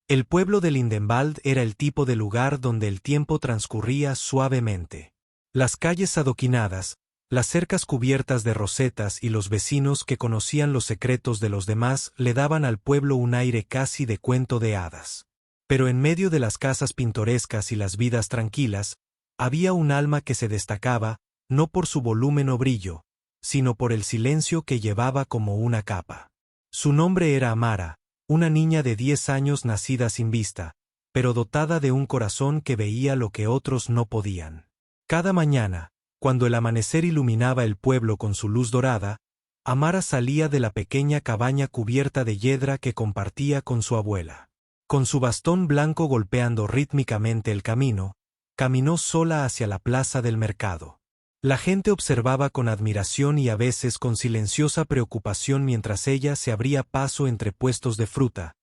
El pueblo de Lindenwald era el tipo de lugar donde el tiempo transcurría suavemente. Las calles adoquinadas, las cercas cubiertas de rosetas y los vecinos que conocían los secretos de los demás le daban al pueblo un aire casi de cuento de hadas. Pero en medio de las casas pintorescas y las vidas tranquilas, había un alma que se destacaba, no por su volumen o brillo, sino por el silencio que llevaba como una capa. Su nombre era Amara, una niña de 10 años nacida sin vista, pero dotada de un corazón que veía lo que otros no podían. Cada mañana, cuando el amanecer iluminaba el pueblo con su luz dorada, Amara salía de la pequeña cabaña cubierta de hiedra que compartía con su abuela. Con su bastón blanco golpeando rítmicamente el camino, caminó sola hacia la plaza del mercado. La gente observaba con admiración y a veces con silenciosa preocupación mientras ella se abría paso entre puestos de fruta,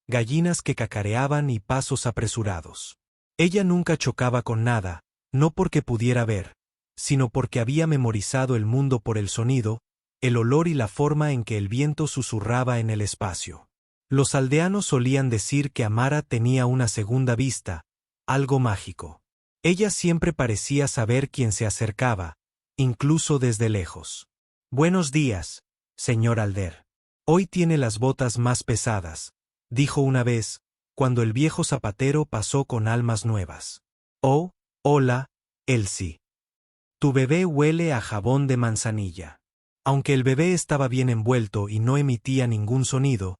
gallinas que cacareaban y pasos apresurados. Ella nunca chocaba con nada, no porque pudiera ver, sino porque había memorizado el mundo por el sonido, el olor y la forma en que el viento susurraba en el espacio. Los aldeanos solían decir que Amara tenía una segunda vista, algo mágico. Ella siempre parecía saber quién se acercaba, incluso desde lejos. «Buenos días, señor Alder. Hoy tiene las botas más pesadas», dijo una vez, cuando el viejo zapatero pasó con almas nuevas. «Oh, hola, Elsie. Tu bebé huele a jabón de manzanilla». Aunque el bebé estaba bien envuelto y no emitía ningún sonido,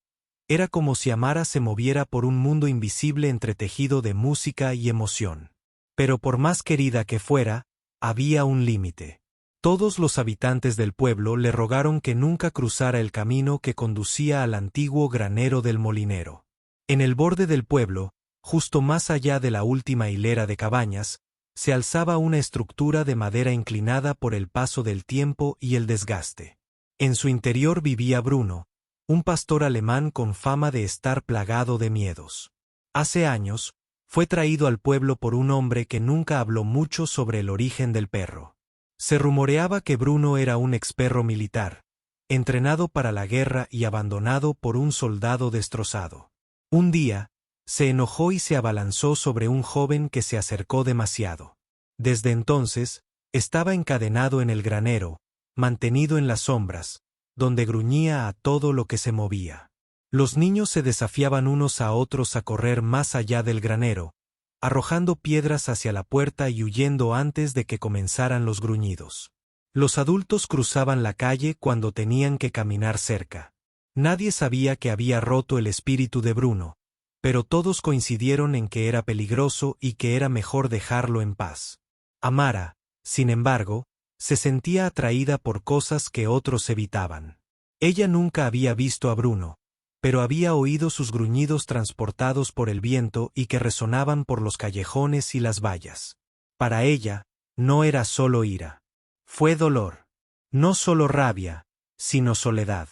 era como si Amara se moviera por un mundo invisible entretejido de música y emoción. Pero por más querida que fuera, había un límite. Todos los habitantes del pueblo le rogaron que nunca cruzara el camino que conducía al antiguo granero del molinero. En el borde del pueblo, justo más allá de la última hilera de cabañas, se alzaba una estructura de madera inclinada por el paso del tiempo y el desgaste. En su interior vivía Bruno, un pastor alemán con fama de estar plagado de miedos. Hace años, fue traído al pueblo por un hombre que nunca habló mucho sobre el origen del perro. Se rumoreaba que Bruno era un experro militar, entrenado para la guerra y abandonado por un soldado destrozado. Un día, se enojó y se abalanzó sobre un joven que se acercó demasiado. Desde entonces, estaba encadenado en el granero, mantenido en las sombras, donde gruñía a todo lo que se movía. Los niños se desafiaban unos a otros a correr más allá del granero, arrojando piedras hacia la puerta y huyendo antes de que comenzaran los gruñidos. Los adultos cruzaban la calle cuando tenían que caminar cerca. Nadie sabía que había roto el espíritu de Bruno, pero todos coincidieron en que era peligroso y que era mejor dejarlo en paz. Amara, sin embargo, se sentía atraída por cosas que otros evitaban. Ella nunca había visto a Bruno, pero había oído sus gruñidos transportados por el viento y que resonaban por los callejones y las vallas. Para ella, no era solo ira. Fue dolor. No solo rabia, sino soledad.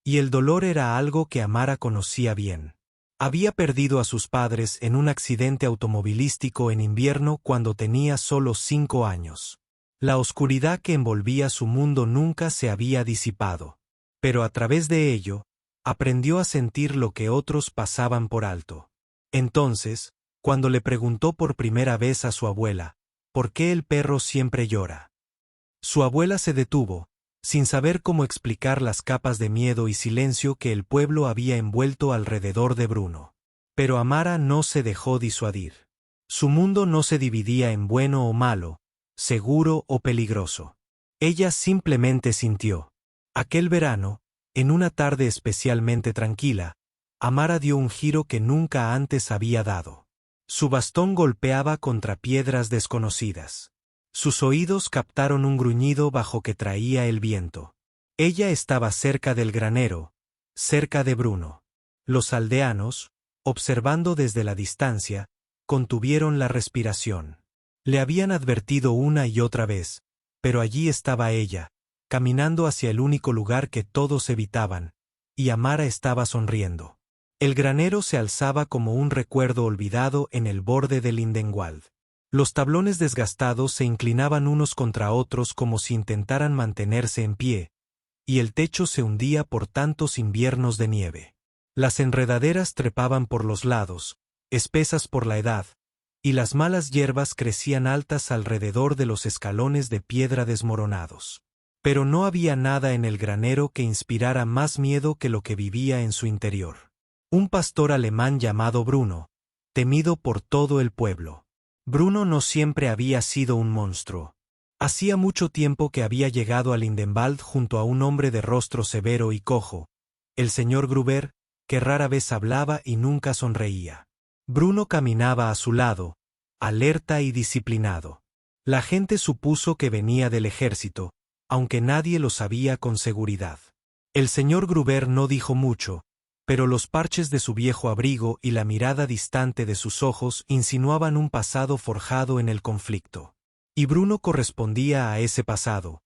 Y el dolor era algo que Amara conocía bien. Había perdido a sus padres en un accidente automovilístico en invierno cuando tenía solo 5 años. La oscuridad que envolvía su mundo nunca se había disipado. Pero a través de ello, aprendió a sentir lo que otros pasaban por alto. Entonces, cuando le preguntó por primera vez a su abuela, ¿por qué el perro siempre llora? Su abuela se detuvo, sin saber cómo explicar las capas de miedo y silencio que el pueblo había envuelto alrededor de Bruno. Pero Amara no se dejó disuadir. Su mundo no se dividía en bueno o malo, seguro o peligroso. Ella simplemente sintió. Aquel verano, en una tarde especialmente tranquila, Amara dio un giro que nunca antes había dado. Su bastón golpeaba contra piedras desconocidas. Sus oídos captaron un gruñido bajo que traía el viento. Ella estaba cerca del granero, cerca de Bruno. Los aldeanos, observando desde la distancia, contuvieron la respiración. Le habían advertido una y otra vez, pero allí estaba ella, caminando hacia el único lugar que todos evitaban, y Amara estaba sonriendo. El granero se alzaba como un recuerdo olvidado en el borde de Lindenwald. Los tablones desgastados se inclinaban unos contra otros como si intentaran mantenerse en pie, y el techo se hundía por tantos inviernos de nieve. Las enredaderas trepaban por los lados, espesas por la edad, y las malas hierbas crecían altas alrededor de los escalones de piedra desmoronados. Pero no había nada en el granero que inspirara más miedo que lo que vivía en su interior. Un pastor alemán llamado Bruno, temido por todo el pueblo. Bruno no siempre había sido un monstruo. Hacía mucho tiempo que había llegado a Lindenwald junto a un hombre de rostro severo y cojo, el señor Gruber, que rara vez hablaba y nunca sonreía. Bruno caminaba a su lado, alerta y disciplinado. La gente supuso que venía del ejército, aunque nadie lo sabía con seguridad. El señor Gruber no dijo mucho, pero los parches de su viejo abrigo y la mirada distante de sus ojos insinuaban un pasado forjado en el conflicto. Y Bruno correspondía a ese pasado,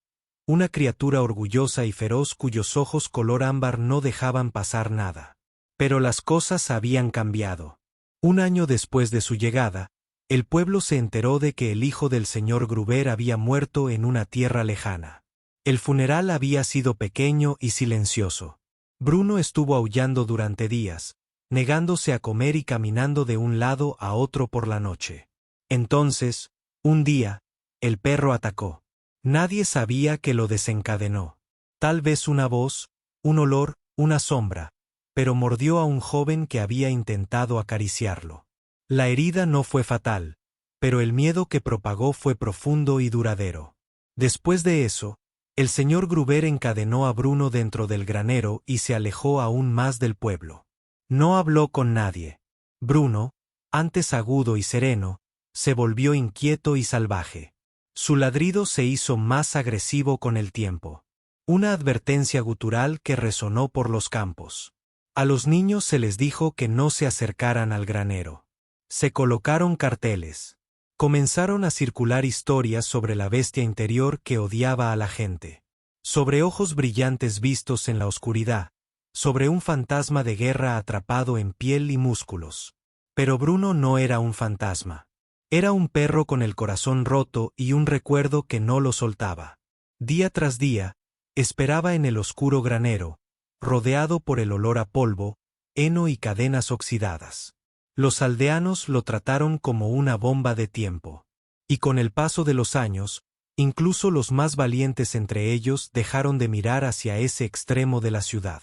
una criatura orgullosa y feroz cuyos ojos color ámbar no dejaban pasar nada. Pero las cosas habían cambiado. Un año después de su llegada, el pueblo se enteró de que el hijo del señor Gruber había muerto en una tierra lejana. El funeral había sido pequeño y silencioso. Bruno estuvo aullando durante días, negándose a comer y caminando de un lado a otro por la noche. Entonces, un día, el perro atacó. Nadie sabía qué lo desencadenó. Tal vez una voz, un olor, una sombra, pero mordió a un joven que había intentado acariciarlo. La herida no fue fatal, pero el miedo que propagó fue profundo y duradero. Después de eso, el señor Gruber encadenó a Bruno dentro del granero y se alejó aún más del pueblo. No habló con nadie. Bruno, antes agudo y sereno, se volvió inquieto y salvaje. Su ladrido se hizo más agresivo con el tiempo. Una advertencia gutural que resonó por los campos. A los niños se les dijo que no se acercaran al granero. Se colocaron carteles. Comenzaron a circular historias sobre la bestia interior que odiaba a la gente. Sobre ojos brillantes vistos en la oscuridad. Sobre un fantasma de guerra atrapado en piel y músculos. Pero Bruno no era un fantasma. Era un perro con el corazón roto y un recuerdo que no lo soltaba. Día tras día, esperaba en el oscuro granero, rodeado por el olor a polvo, heno y cadenas oxidadas. Los aldeanos lo trataron como una bomba de tiempo. Y con el paso de los años, incluso los más valientes entre ellos dejaron de mirar hacia ese extremo de la ciudad.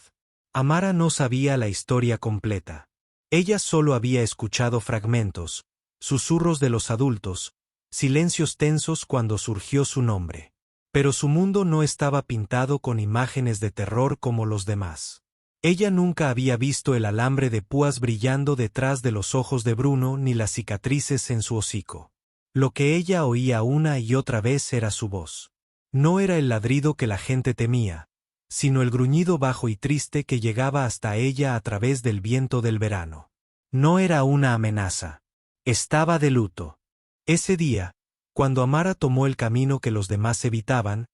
Amara no sabía la historia completa. Ella solo había escuchado fragmentos, susurros de los adultos, silencios tensos cuando surgió su nombre. Pero su mundo no estaba pintado con imágenes de terror como los demás. Ella nunca había visto el alambre de púas brillando detrás de los ojos de Bruno ni las cicatrices en su hocico. Lo que ella oía una y otra vez era su voz. No era el ladrido que la gente temía, sino el gruñido bajo y triste que llegaba hasta ella a través del viento del verano. No era una amenaza. Estaba de luto. Ese día, cuando Amara tomó el camino que los demás evitaban,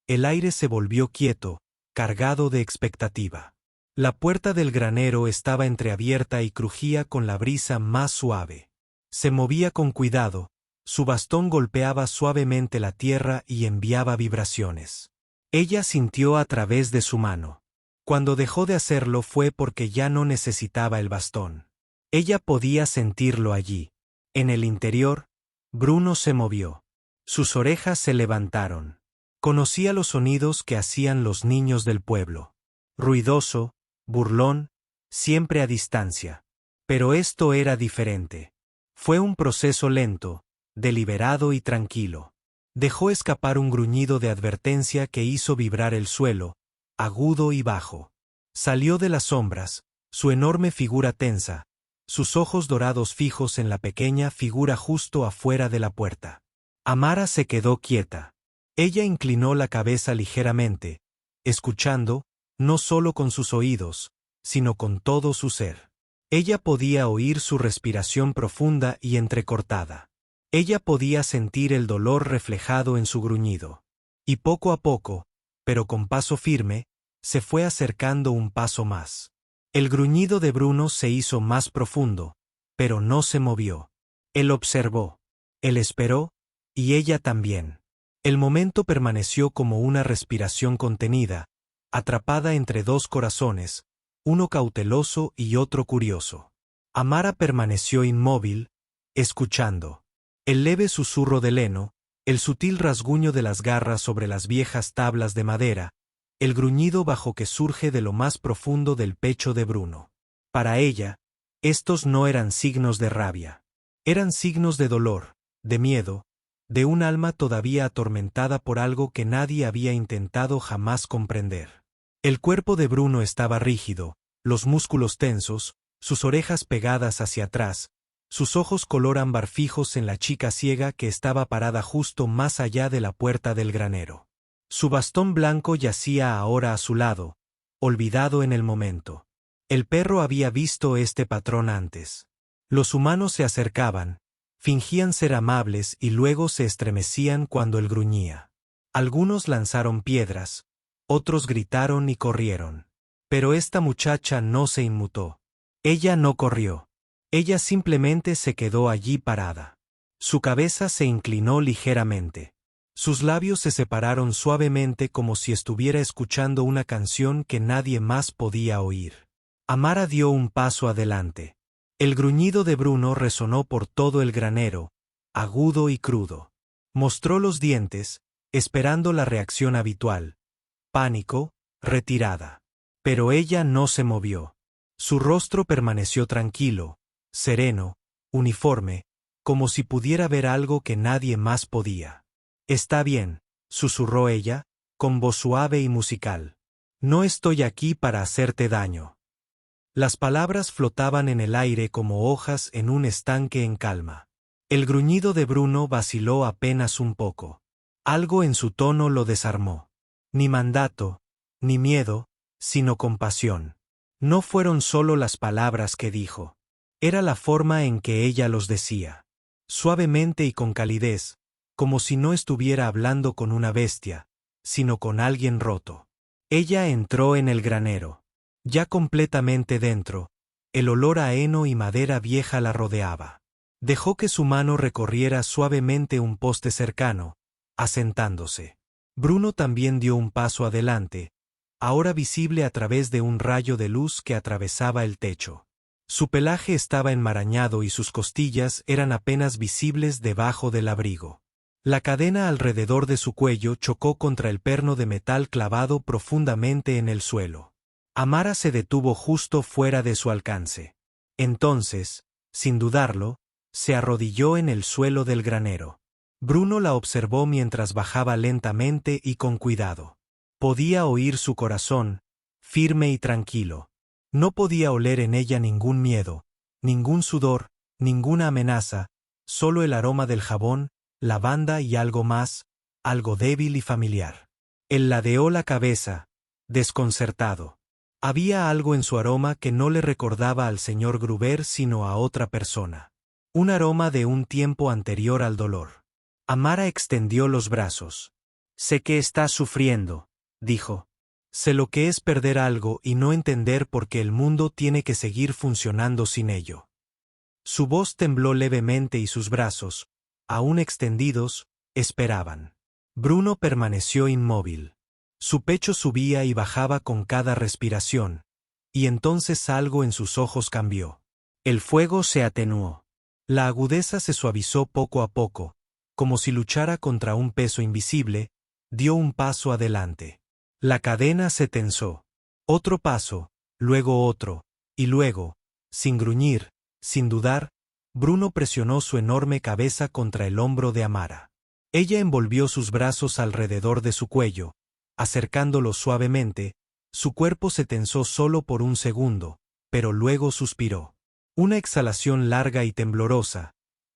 el aire se volvió quieto, cargado de expectativa. La puerta del granero estaba entreabierta y crujía con la brisa más suave. Se movía con cuidado, su bastón golpeaba suavemente la tierra y enviaba vibraciones. Ella sintió a través de su mano. Cuando dejó de hacerlo fue porque ya no necesitaba el bastón. Ella podía sentirlo allí. En el interior, Bruno se movió. Sus orejas se levantaron. Conocía los sonidos que hacían los niños del pueblo. Ruidoso, burlón, siempre a distancia. Pero esto era diferente. Fue un proceso lento, deliberado y tranquilo. Dejó escapar un gruñido de advertencia que hizo vibrar el suelo, agudo y bajo. Salió de las sombras, su enorme figura tensa, sus ojos dorados fijos en la pequeña figura justo afuera de la puerta. Amara se quedó quieta. Ella inclinó la cabeza ligeramente, escuchando, no solo con sus oídos, sino con todo su ser. Ella podía oír su respiración profunda y entrecortada. Ella podía sentir el dolor reflejado en su gruñido. Y poco a poco, pero con paso firme, se fue acercando un paso más. El gruñido de Bruno se hizo más profundo, pero no se movió. Él observó. Él esperó, y ella también. El momento permaneció como una respiración contenida, atrapada entre dos corazones, uno cauteloso y otro curioso. Amara permaneció inmóvil, escuchando. El leve susurro del heno, el sutil rasguño de las garras sobre las viejas tablas de madera, el gruñido bajo que surge de lo más profundo del pecho de Bruno. Para ella, estos no eran signos de rabia. Eran signos de dolor, de miedo, de un alma todavía atormentada por algo que nadie había intentado jamás comprender. El cuerpo de Bruno estaba rígido, los músculos tensos, sus orejas pegadas hacia atrás, sus ojos color ámbar fijos en la chica ciega que estaba parada justo más allá de la puerta del granero. Su bastón blanco yacía ahora a su lado, olvidado en el momento. El perro había visto este patrón antes. Los humanos se acercaban, fingían ser amables y luego se estremecían cuando él gruñía. Algunos lanzaron piedras, otros gritaron y corrieron. Pero esta muchacha no se inmutó. Ella no corrió. Ella simplemente se quedó allí parada. Su cabeza se inclinó ligeramente. Sus labios se separaron suavemente como si estuviera escuchando una canción que nadie más podía oír. Amara dio un paso adelante. El gruñido de Bruno resonó por todo el granero, agudo y crudo. Mostró los dientes, esperando la reacción habitual. Pánico, retirada. Pero ella no se movió. Su rostro permaneció tranquilo, sereno, uniforme, como si pudiera ver algo que nadie más podía. «Está bien», susurró ella, con voz suave y musical. «No estoy aquí para hacerte daño». Las palabras flotaban en el aire como hojas en un estanque en calma. El gruñido de Bruno vaciló apenas un poco. Algo en su tono lo desarmó. Ni mandato, ni miedo, sino compasión. No fueron solo las palabras que dijo. Era la forma en que ella los decía. Suavemente y con calidez, como si no estuviera hablando con una bestia, sino con alguien roto. Ella entró en el granero. Ya completamente dentro, el olor a heno y madera vieja la rodeaba. Dejó que su mano recorriera suavemente un poste cercano, asentándose. Bruno también dio un paso adelante, ahora visible a través de un rayo de luz que atravesaba el techo. Su pelaje estaba enmarañado y sus costillas eran apenas visibles debajo del abrigo. La cadena alrededor de su cuello chocó contra el perno de metal clavado profundamente en el suelo. Amara se detuvo justo fuera de su alcance. Entonces, sin dudarlo, se arrodilló en el suelo del granero. Bruno la observó mientras bajaba lentamente y con cuidado. Podía oír su corazón, firme y tranquilo. No podía oler en ella ningún miedo, ningún sudor, ninguna amenaza, solo el aroma del jabón, lavanda y algo más, algo débil y familiar. Él ladeó la cabeza, desconcertado. Había algo en su aroma que no le recordaba al señor Gruber sino a otra persona. Un aroma de un tiempo anterior al dolor. Amara extendió los brazos. «Sé que estás sufriendo», dijo. «Sé lo que es perder algo y no entender por qué el mundo tiene que seguir funcionando sin ello». Su voz tembló levemente y sus brazos, aún extendidos, esperaban. Bruno permaneció inmóvil. Su pecho subía y bajaba con cada respiración, y entonces algo en sus ojos cambió. El fuego se atenuó. La agudeza se suavizó poco a poco, como si luchara contra un peso invisible, dio un paso adelante. La cadena se tensó. Otro paso, luego otro, y luego, sin gruñir, sin dudar, Bruno presionó su enorme cabeza contra el hombro de Amara. Ella envolvió sus brazos alrededor de su cuello. Acercándolo suavemente, su cuerpo se tensó solo por un segundo, pero luego suspiró. Una exhalación larga y temblorosa,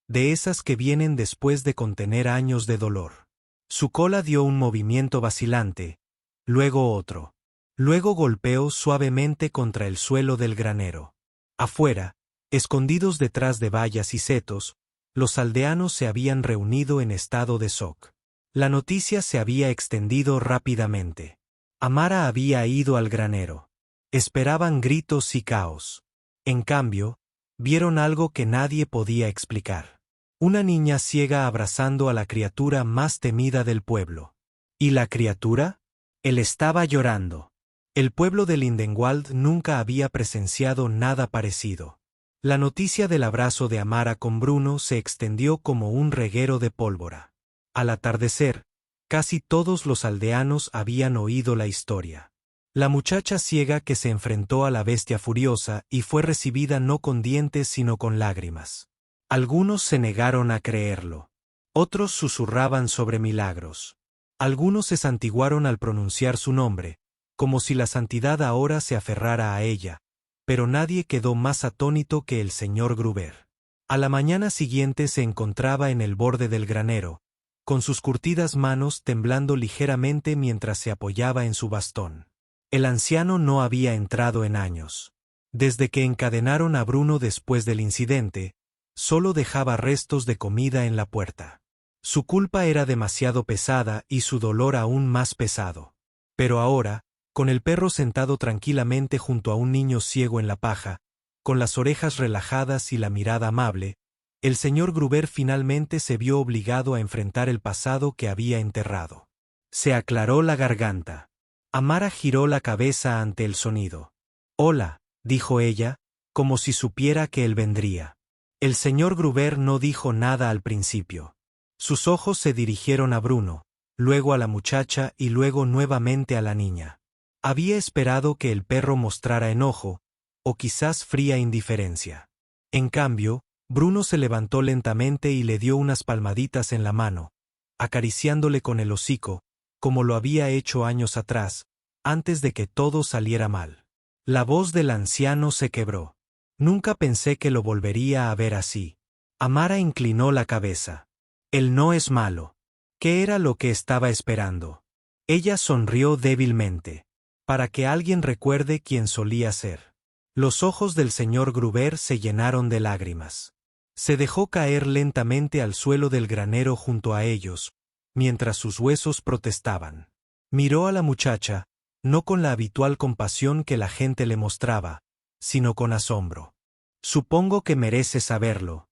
de esas que vienen después de contener años de dolor. Su cola dio un movimiento vacilante, luego otro. Luego golpeó suavemente contra el suelo del granero. Afuera, escondidos detrás de vallas y setos, los aldeanos se habían reunido en estado de shock. La noticia se había extendido rápidamente. Amara había ido al granero. Esperaban gritos y caos. En cambio, vieron algo que nadie podía explicar. Una niña ciega abrazando a la criatura más temida del pueblo. ¿Y la criatura? Él estaba llorando. El pueblo de Lindenwald nunca había presenciado nada parecido. La noticia del abrazo de Amara con Bruno se extendió como un reguero de pólvora. Al atardecer, casi todos los aldeanos habían oído la historia. La muchacha ciega que se enfrentó a la bestia furiosa y fue recibida no con dientes sino con lágrimas. Algunos se negaron a creerlo. Otros susurraban sobre milagros. Algunos se santiguaron al pronunciar su nombre, como si la santidad ahora se aferrara a ella, pero nadie quedó más atónito que el señor Gruber. A la mañana siguiente se encontraba en el borde del granero, con sus curtidas manos temblando ligeramente mientras se apoyaba en su bastón. El anciano no había entrado en años. Desde que encadenaron a Bruno después del incidente, solo dejaba restos de comida en la puerta. Su culpa era demasiado pesada y su dolor aún más pesado. Pero ahora, con el perro sentado tranquilamente junto a un niño ciego en la paja, con las orejas relajadas y la mirada amable, el señor Gruber finalmente se vio obligado a enfrentar el pasado que había enterrado. Se aclaró la garganta. Amara giró la cabeza ante el sonido. «Hola», dijo ella, como si supiera que él vendría. El señor Gruber no dijo nada al principio. Sus ojos se dirigieron a Bruno, luego a la muchacha y luego nuevamente a la niña. Había esperado que el perro mostrara enojo, o quizás fría indiferencia. En cambio, Bruno se levantó lentamente y le dio unas palmaditas en la mano, acariciándole con el hocico, como lo había hecho años atrás, antes de que todo saliera mal. La voz del anciano se quebró. Nunca pensé que lo volvería a ver así. Amara inclinó la cabeza. Él no es malo. ¿Qué era lo que estaba esperando? Ella sonrió débilmente. Para que alguien recuerde quién solía ser. Los ojos del señor Gruber se llenaron de lágrimas. Se dejó caer lentamente al suelo del granero junto a ellos, mientras sus huesos protestaban. Miró a la muchacha, no con la habitual compasión que la gente le mostraba, sino con asombro. «Supongo que merece saberlo»,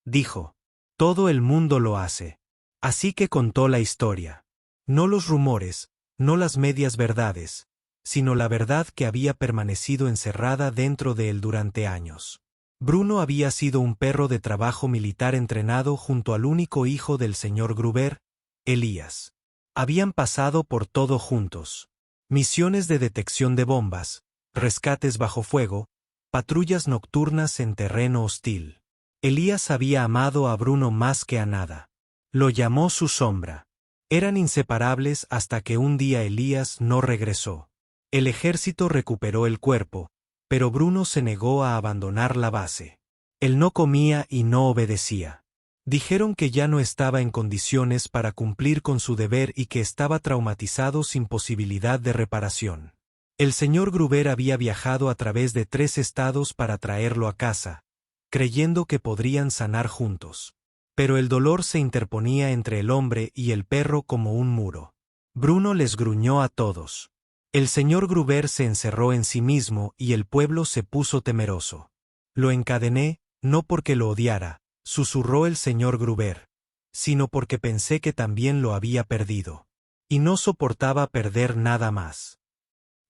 dijo. «Todo el mundo lo hace». Así que contó la historia. No los rumores, no las medias verdades, sino la verdad que había permanecido encerrada dentro de él durante años. Bruno había sido un perro de trabajo militar entrenado junto al único hijo del señor Gruber, Elías. Habían pasado por todo juntos. Misiones de detección de bombas, rescates bajo fuego, patrullas nocturnas en terreno hostil. Elías había amado a Bruno más que a nada. Lo llamó su sombra. Eran inseparables hasta que un día Elías no regresó. El ejército recuperó el cuerpo, pero Bruno se negó a abandonar la base. Él no comía y no obedecía. Dijeron que ya no estaba en condiciones para cumplir con su deber y que estaba traumatizado sin posibilidad de reparación. El señor Gruber había viajado a través de 3 estados para traerlo a casa, creyendo que podrían sanar juntos. Pero el dolor se interponía entre el hombre y el perro como un muro. Bruno les gruñó a todos. El señor Gruber se encerró en sí mismo y el pueblo se puso temeroso. «Lo encadené, no porque lo odiara», susurró el señor Gruber, «sino porque pensé que también lo había perdido. Y no soportaba perder nada más».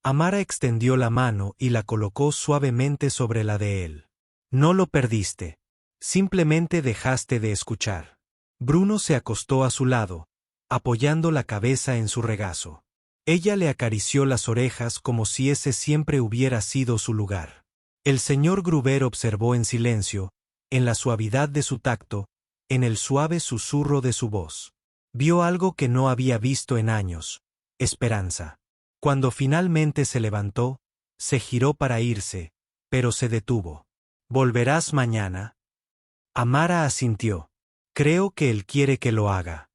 Amara extendió la mano y la colocó suavemente sobre la de él. «No lo perdiste. Simplemente dejaste de escuchar». Bruno se acostó a su lado, apoyando la cabeza en su regazo. Ella le acarició las orejas como si ese siempre hubiera sido su lugar. El señor Gruber observó en silencio, en la suavidad de su tacto, en el suave susurro de su voz. Vio algo que no había visto en años: esperanza. Cuando finalmente se levantó, se giró para irse, pero se detuvo. «¿Volverás mañana?» Amara asintió. «Creo que él quiere que lo haga».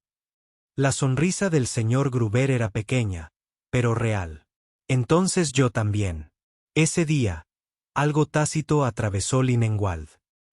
La sonrisa del señor Gruber era pequeña, pero real. «Entonces yo también». Ese día, algo tácito atravesó Lindenwald.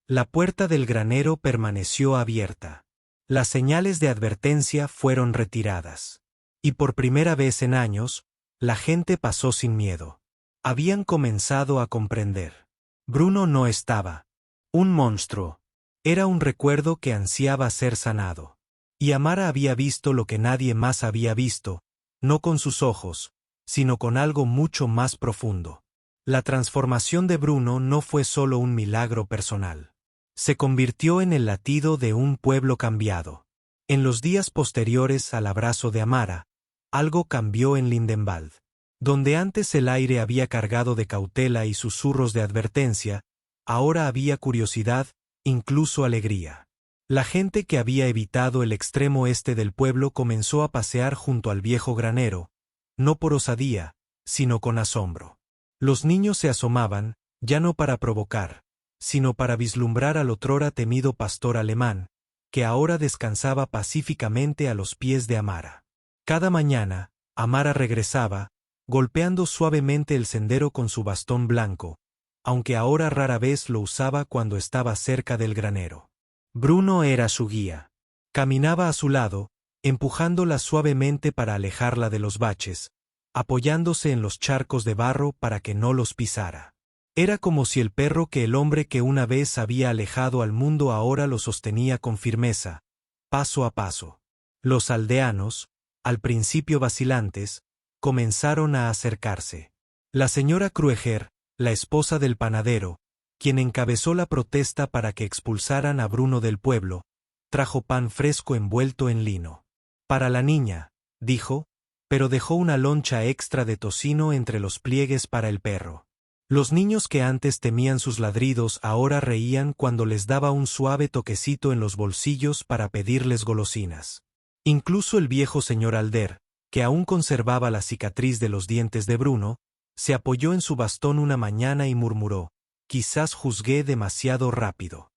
La puerta del granero permaneció abierta. Las señales de advertencia fueron retiradas. Y por primera vez en años, la gente pasó sin miedo. Habían comenzado a comprender. Bruno no estaba. Un monstruo. Era un recuerdo que ansiaba ser sanado. Y Amara había visto lo que nadie más había visto, no con sus ojos, sino con algo mucho más profundo. La transformación de Bruno no fue solo un milagro personal. Se convirtió en el latido de un pueblo cambiado. En los días posteriores al abrazo de Amara, algo cambió en Lindenwald. Donde antes el aire había cargado de cautela y susurros de advertencia, ahora había curiosidad, incluso alegría. La gente que había evitado el extremo este del pueblo comenzó a pasear junto al viejo granero, no por osadía, sino con asombro. Los niños se asomaban, ya no para provocar, sino para vislumbrar al otrora temido pastor alemán, que ahora descansaba pacíficamente a los pies de Amara. Cada mañana, Amara regresaba, golpeando suavemente el sendero con su bastón blanco, aunque ahora rara vez lo usaba cuando estaba cerca del granero. Bruno era su guía. Caminaba a su lado, empujándola suavemente para alejarla de los baches, apoyándose en los charcos de barro para que no los pisara. Era como si el perro que el hombre que una vez había alejado al mundo ahora lo sostenía con firmeza, paso a paso. Los aldeanos, al principio vacilantes, comenzaron a acercarse. La señora Krueger, la esposa del panadero, quien encabezó la protesta para que expulsaran a Bruno del pueblo, trajo pan fresco envuelto en lino. Para la niña, dijo, pero dejó una loncha extra de tocino entre los pliegues para el perro. Los niños que antes temían sus ladridos ahora reían cuando les daba un suave toquecito en los bolsillos para pedirles golosinas. Incluso el viejo señor Alder, que aún conservaba la cicatriz de los dientes de Bruno, se apoyó en su bastón una mañana y murmuró, quizás juzgué demasiado rápido.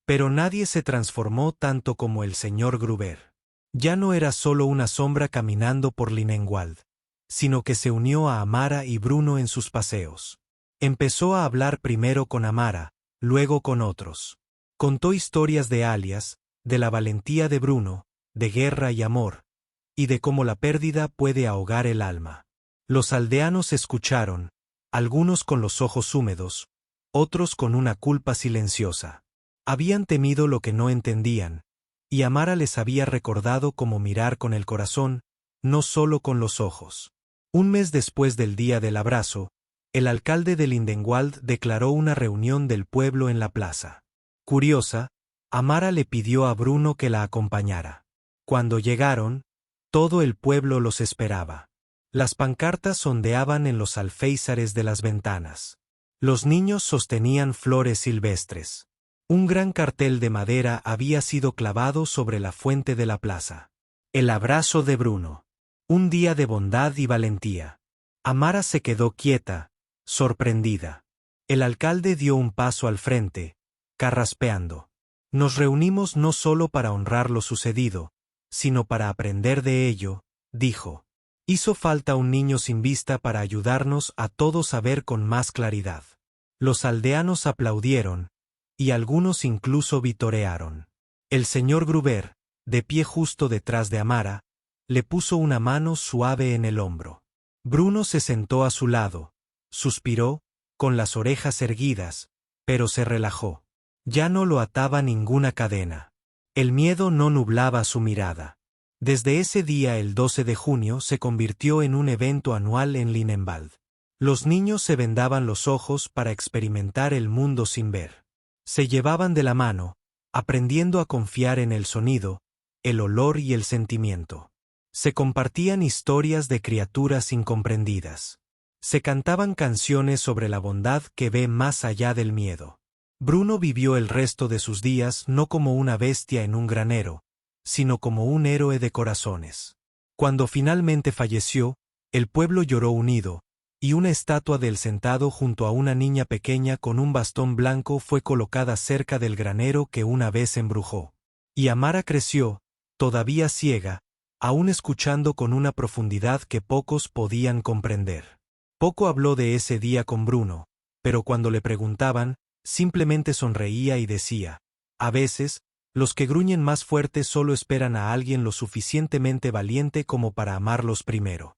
Pero nadie se transformó tanto como el señor Gruber. Ya no era solo una sombra caminando por Lindenwald, sino que se unió a Amara y Bruno en sus paseos. Empezó a hablar primero con Amara, luego con otros. Contó historias de Alias, de la valentía de Bruno, de guerra y amor, y de cómo la pérdida puede ahogar el alma. Los aldeanos escucharon, algunos con los ojos húmedos, otros con una culpa silenciosa. Habían temido lo que no entendían, y Amara les había recordado cómo mirar con el corazón, no solo con los ojos. Un mes después del día del abrazo, el alcalde de Lindenwald declaró una reunión del pueblo en la plaza. Curiosa, Amara le pidió a Bruno que la acompañara. Cuando llegaron, todo el pueblo los esperaba. Las pancartas ondeaban en los alféizares de las ventanas. Los niños sostenían flores silvestres. Un gran cartel de madera había sido clavado sobre la fuente de la plaza. El abrazo de Bruno. Un día de bondad y valentía. Amara se quedó quieta, sorprendida. El alcalde dio un paso al frente, carraspeando. Nos reunimos no solo para honrar lo sucedido, sino para aprender de ello, dijo. Hizo falta un niño sin vista para ayudarnos a todos a ver con más claridad. Los aldeanos aplaudieron, y algunos incluso vitorearon. El señor Gruber, de pie justo detrás de Amara, le puso una mano suave en el hombro. Bruno se sentó a su lado, suspiró, con las orejas erguidas, pero se relajó. Ya no lo ataba ninguna cadena. El miedo no nublaba su mirada. Desde ese día, el 12 de junio, se convirtió en un evento anual en Lindenwald. Los niños se vendaban los ojos para experimentar el mundo sin ver. Se llevaban de la mano, aprendiendo a confiar en el sonido, el olor y el sentimiento. Se compartían historias de criaturas incomprendidas. Se cantaban canciones sobre la bondad que ve más allá del miedo. Bruno vivió el resto de sus días no como una bestia en un granero, sino como un héroe de corazones. Cuando finalmente falleció, el pueblo lloró unido, y una estatua de él sentado junto a una niña pequeña con un bastón blanco fue colocada cerca del granero que una vez embrujó. Y Amara creció, todavía ciega, aún escuchando con una profundidad que pocos podían comprender. Poco habló de ese día con Bruno, pero cuando le preguntaban, simplemente sonreía y decía, a veces, los que gruñen más fuerte solo esperan a alguien lo suficientemente valiente como para amarlos primero.